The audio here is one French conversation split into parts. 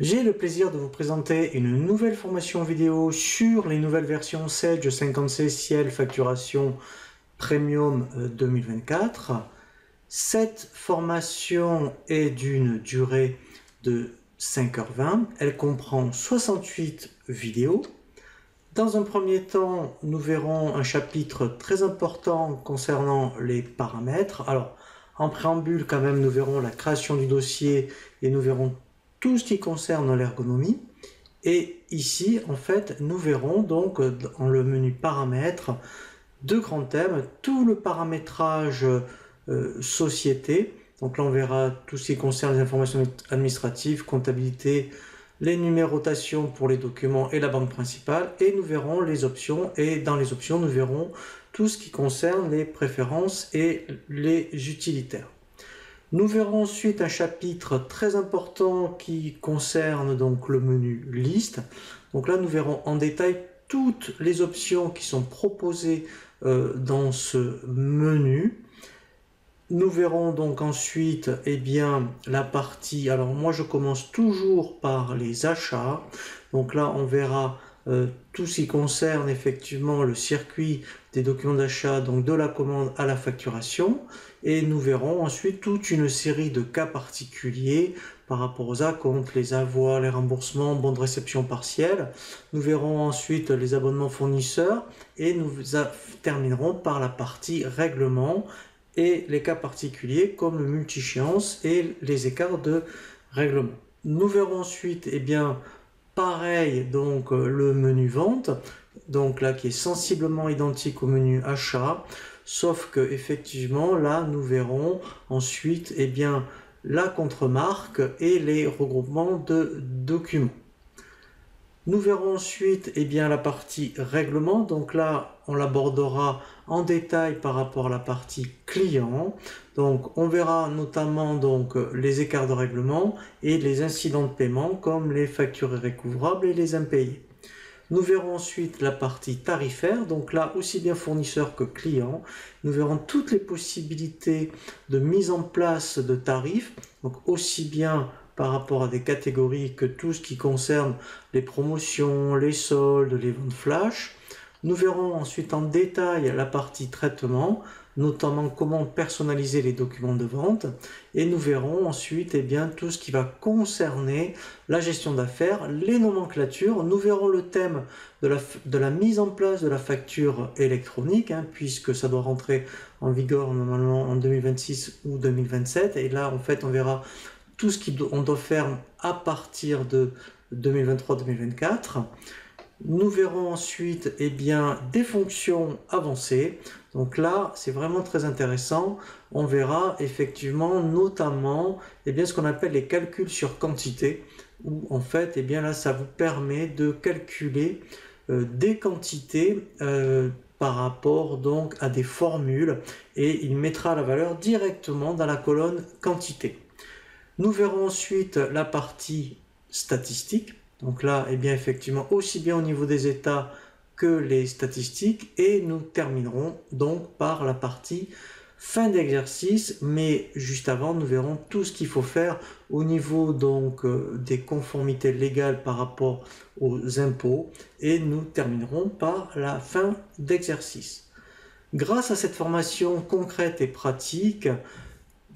J'ai le plaisir de vous présenter une nouvelle formation vidéo sur les nouvelles versions Sage 50C Ciel Facturation Premium 2024. Cette formation est d'une durée de 5h20. Elle comprend 68 vidéos. Dans un premier temps, nous verrons un chapitre très important concernant les paramètres. Alors, en préambule, quand même, nous verrons la création du dossier et nous verrons tout ce qui concerne l'ergonomie. Et ici, en fait, nous verrons donc dans le menu paramètres deux grands thèmes, tout le paramétrage société. Donc là, on verra tout ce qui concerne les informations administratives, comptabilité, les numérotations pour les documents et la banque principale. Et nous verrons les options. Et dans les options, nous verrons tout ce qui concerne les préférences et les utilitaires. Nous verrons ensuite un chapitre très important qui concerne donc le menu liste. Donc là, nous verrons en détail toutes les options qui sont proposées dans ce menu. Nous verrons donc ensuite la partie, alors moi je commence toujours par les achats. Donc là, on verra tout ce qui concerne effectivement le circuit des documents d'achat, donc de la commande à la facturation. Et nous verrons ensuite toute une série de cas particuliers par rapport aux acomptes, les avoirs, les remboursements, bons de réception partiels. Nous verrons ensuite les abonnements fournisseurs et nous terminerons par la partie règlement et les cas particuliers comme le multi-échéance et les écarts de règlement. Nous verrons ensuite, pareil, donc le menu vente, donc là qui est sensiblement identique au menu achat, sauf que effectivement là nous verrons ensuite la contre-marque et les regroupements de documents. Nous verrons ensuite la partie règlement, donc là on l'abordera en détail par rapport à la partie client. Donc on verra notamment donc les écarts de règlement et les incidents de paiement comme les factures irrécouvrables et les impayés. Nous verrons ensuite la partie tarifaire, donc là aussi bien fournisseur que client. Nous verrons toutes les possibilités de mise en place de tarifs, donc aussi bien par rapport à des catégories que tout ce qui concerne les promotions, les soldes, les ventes flash. Nous verrons ensuite en détail la partie traitement, notamment comment personnaliser les documents de vente. Et nous verrons ensuite tout ce qui va concerner la gestion d'affaires, les nomenclatures. Nous verrons le thème de la mise en place de la facture électronique, puisque ça doit rentrer en vigueur normalement en 2026 ou 2027. Et là, en fait, on verra tout ce qu'on doit faire à partir de 2023-2024. Nous verrons ensuite des fonctions avancées. Donc là, c'est vraiment très intéressant. On verra effectivement notamment ce qu'on appelle les calculs sur quantité, où en fait là, ça vous permet de calculer des quantités par rapport donc à des formules et il mettra la valeur directement dans la colonne quantité. Nous verrons ensuite la partie statistique. Donc là, effectivement, aussi bien au niveau des états que les statistiques. Et nous terminerons donc par la partie fin d'exercice. Mais juste avant, nous verrons tout ce qu'il faut faire au niveau donc des conformités légales par rapport aux impôts. Et nous terminerons par la fin d'exercice. Grâce à cette formation concrète et pratique,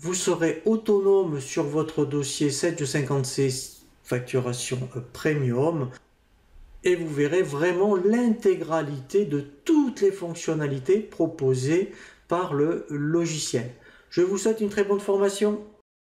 vous serez autonome sur votre dossier 7G50C facturation premium et vous verrez vraiment l'intégralité de toutes les fonctionnalités proposées par le logiciel. Je vous souhaite une très bonne formation.